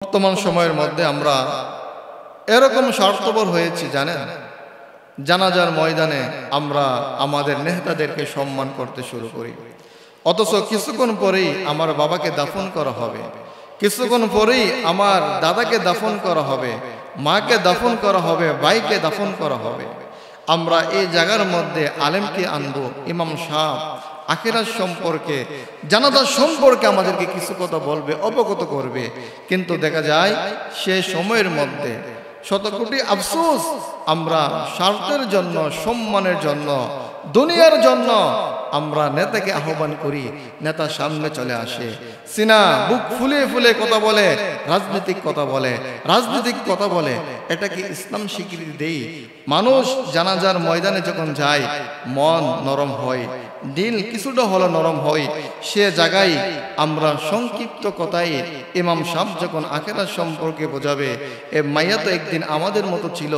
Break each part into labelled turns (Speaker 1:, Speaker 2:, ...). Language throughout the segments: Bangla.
Speaker 1: বর্তমান সময়ের মধ্যে আমরা এরকম স্বার্থপর হয়েছি জানেন, জানাজার ময়দানে আমরা আমাদের নেতাদেরকে সম্মান করতে শুরু করি, অথচ কিছুক্ষণ পরেই আমার বাবাকে দাফন করা হবে, কিছুক্ষণ পরেই আমার দাদাকে দাফন করা হবে, মাকে দাফন করা হবে, ভাইকে দাফন করা হবে। আমরা এই জায়গার মধ্যে আলেমকে আনবো, ইমাম সাহেব আখিরাত সম্পর্কে, জানাজা সম্পর্কে আমাদেরকে কিছু কথা বলবে, অবগত করবে, কিন্তু দেখা যায় সে সময়ের মধ্যে শত কোটি আফসোস, আমরা স্বার্থের জন্য, সম্মানের জন্য, দুনিয়ার জন্য আমরা নেতাকে আহ্বান করি, নেতা সামনে চলে আসে, সিনা বুক ফুলে ফুলে কথা বলে, রাজনৈতিক কথা বলে, রাজনৈতিক কথা বলে। এটা কি ইসলাম স্বীকৃতি দেই? মানুষ জানাজার ময়দানে যখন যায় মন নরম হয়, দিল কিছুটা হলো নরম হয়, সে জায়গায় আমরা সংক্ষিপ্ত কথায় ইমাম সাহেব যখন আখিরাত সম্পর্কে বোঝাবে, এ মাইয়া তো একদিন আমাদের মতো ছিল,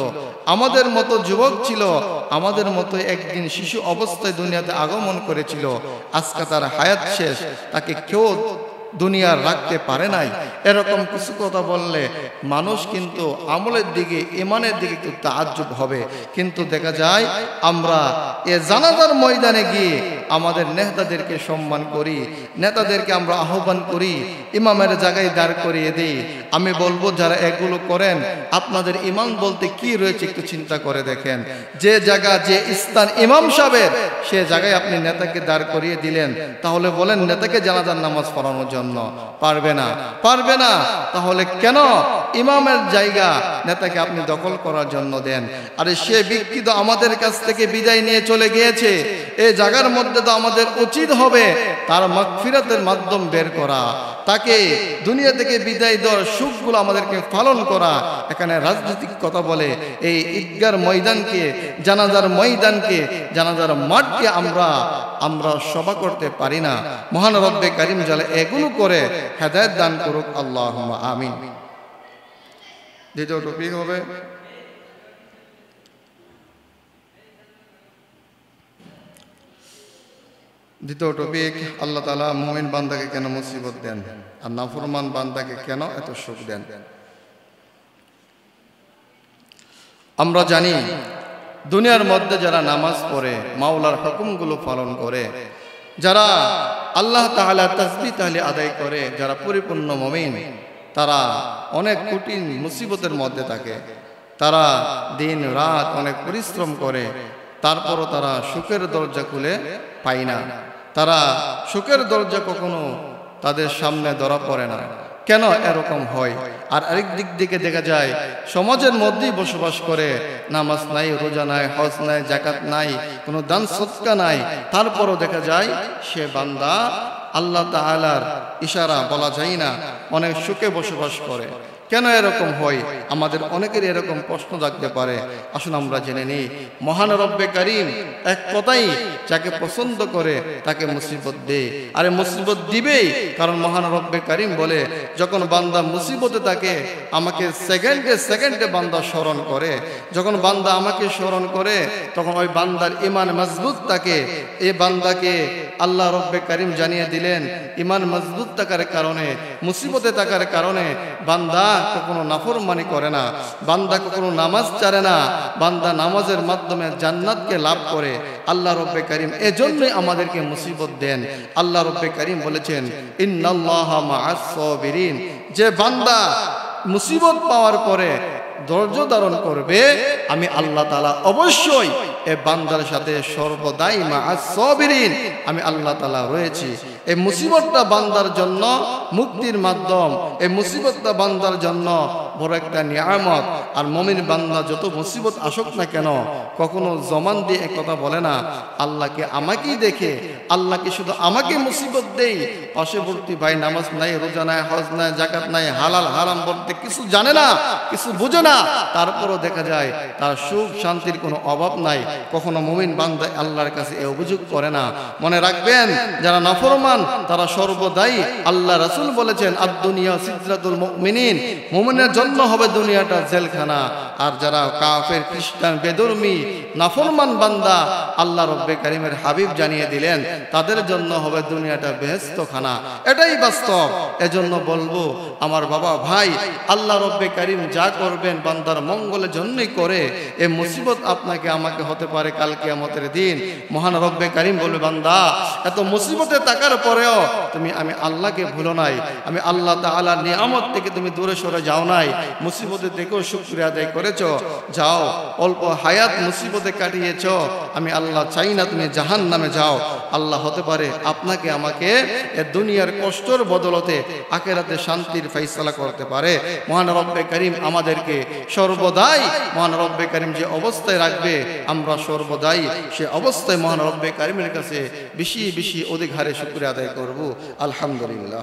Speaker 1: আমাদের মতো যুবক ছিল, আমাদের মতো একদিন শিশু অবস্থায় দুনিয়াতে আগমন করেছিল, আজকে তার হায়াত শেষ, তাকে কেউ দুনিয়ার রাখতে পারে নাই। এরকম কিছু কথা বললে মানুষ কিন্তু আমলের দিকে, ইমানের দিকে একটু তাজ্জুব হবে। কিন্তু দেখা যায় আমরা এ জানাজার ময়দানে গিয়ে আমাদের নেতাদেরকে সম্মান করি, নেতাদেরকে আমরা আহ্বান করি, ইমামের জায়গায় দাঁড় করিয়ে দিই। আমি বলবো যারা এগুলো করেন, আপনাদের ইমান বলতে কি রয়েছে একটু চিন্তা করে দেখেন। যে জায়গা, যে স্থান ইমাম সাহেবের, সে জায়গায় আপনি নেতাকে দাঁড় করিয়ে দিলেন, তাহলে বলেন নেতাকে জানাজার নামাজ পড়ানোর জন্য পারবে না, পারবে না। তাহলে কেন ইমামের জায়গা নেতাকে আপনি দখল করার জন্য দেন? আরে সে ব্যক্তি তো আমাদের কাছ থেকে বিদায় নিয়ে চলে গিয়েছে, এই জায়গার মধ্যে তো আমাদের উচিত হবে তার মাগফিরাতের মাধ্যম বের করা, তাকে দুনিয়া থেকে বিদায় দেওয়ার সুখগুলো আমাদেরকে পালন করা। এখানে রাজনৈতিক কথা বলে এই ঈদগার ময়দানকে, জানাজার ময়দানকে, জানাজার মাঠকে আমরা সভা করতে পারি না। মহান রব্বে কারিম জালে এগুলো করে হেদায়েত দান করুক, আল্লাহুম্মা আমিন। দ্বিতীয় টপিক হবে আল্লাহ তাআলা মুমিন বান্দাকে কেন মুসিবত দেন আর নাফরমান বান্দাকে কেন এত সুখ দেন? আমরা জানি দুনিয়ার মধ্যে যারা নামাজ পড়ে, মাওলার হুকুমগুলো পালন করে, যারা আল্লাহ তাআলা তাসবিহ তাহলিল আদায় করে, যারা পরিপূর্ণ মুমিন, তারা অনেক কঠিন মুসিবতের মধ্যে থাকে, তারা দিন রাত অনেক পরিশ্রম করে, তারপরও তারা সুখের দরজা খুলে পায় না, তারা সুখের দরজা কখনো তাদের সামনে ধরা পড়ে না। কেন এরকম হয়? আর আরেক দিক থেকে দেখা যায় সমাজের মধ্যেই বসবাস করে, নামাজ নাই, রোজা নাই, হজ নাই, যাকাত নাই, কোনো দান সদকা নাই, তারপরও দেখা যায় সে বান্দা আল্লাহ তাআলার ইশারা বলা যায় না, অনেক সুখে বসবাস করে। কেন এরকম হয়? আমাদের অনেকেরই এরকম প্রশ্ন জাগতে পারে। আসুন আমরা জেনে নিই। মহান রব্বে কারিম এক কথাই যাকে পছন্দ করে তাকে মুসিবত দেয়, আরে মুসিবত দিবেই। কারণ মহান রব্বে কারিম বলে, যখন বান্দা মুসিবতে থাকে আমাকে সেকেন্ডে সেকেন্ডে বান্দা স্মরণ করে, যখন বান্দা আমাকে স্মরণ করে তখন ওই বান্দার ইমান মজবুত থাকে। এই বান্দাকে আল্লাহ রব্বে কারিম জানিয়ে দিলেন, ইমান মজবুত থাকার কারণে, মুসিবতে থাকার কারণে বান্দা কখনো নাফরমানি করে না, বান্দা কখনো নামাজ ছাড়ে না, বান্দা নামাজের মাধ্যমে জান্নাতকে লাভ করে। আল্লাহ রব্বে কারিম এজন্যই আমাদেরকে মুসিবত দেন। আল্লাহ রব্বে কারিম বলেছেন, ইন্নাল্লাহা মাআস সাবিরিন, যে বান্দা মুসিবত পাওয়ার পরে ধৈর্য ধারণ করবে, আমি আল্লাহ তাআলা অবশ্যই এ বান্দার সাথে সর্বদাই মাআস সাবিরিন, আমি আল্লাহ তাআলা রয়েছি। এই মুসিবতটা বান্দার জন্য মুক্তির মাধ্যম, এই মুসিবতটা বান্দার জন্য বড় একটা নিয়ামত। আর মুমিন বান্দা যত মুসিবত আসুক না কেন কখনো জমান দিয়ে এক কথা বলে না, আল্লাহকে আমাকেই দেখে, আল্লাহকে শুধু আমাকে মুসিবত দেই, পার্শ্ববর্তী ভাই নামাজ নাই, রোজা নাই, হজ নাই, যাকাত নাই, হালাল হারাম বলতে কিছু জানে না, কিছু বুঝে না, তারপরও দেখা যায় তার সুখ শান্তির কোনো অভাব নাই। কখনো মুমিন বান্দা আল্লাহর কাছে এ অভিযোগ করে না। মনে রাখবেন, যারা নাফরমান তারা সর্বদাই, আল্লাহ রাসূল বলেছেন, আদ-দুনিয়া সিজরাতুল মুমিনিন, মুমিনের জন্য হবে দুনিয়াটা জেলখানা। আর যারা কাফের, খ্রিস্টান, বেদরমি, নাফরমান বান্দা আল্লাহ রব্বে কারীমের হাবিব জানিয়ে দিলেন তাদের জন্য হবে দুনিয়াটা বেহেশতখানা। এটাই বাস্তব। এজন্য বলবো আমার বাবা ভাই, আল্লাহ রব্বে কারীম যা করবেন বান্দার মঙ্গলের জন্যই করে। এই মুসিবত আপনাকে আমাকে হতে পারে কাল কিয়ামতের দিন। মহান রব্বে কারীম বলবে, বান্দা এত মুসিবতে থাকার পরেও আমি আল্লাহকে ভুলো নাই, আমি আল্লাহ তাআলার নিয়ামত থেকে তুমি দূরে সরে যাও নাই, মুসিবতে থেকেও শুকরিয়া আদায় করেছো, যাও অল্প হায়াত মুসিবতে কাটিয়েছো, আমি আল্লাহ চাই না তুমি জাহান্নামে যাও। আল্লাহ হতে পারে আপনাকে আমাকে এ দুনিয়ার কষ্টর বদলতে আখিরাতে শান্তির ফয়সালা করতে পারে। মহান রব্বে কারীম আমাদেরকে সর্বদাই, মহান রব্বে কারীম যে অবস্থায় রাখবে আমরা সর্বদাই সে অবস্থায় মহান রব্বে কারীমের কাছে বেশি বেশি অধিক হারে শুকরিয়া আদায় করব। আলহামদুলিল্লাহ।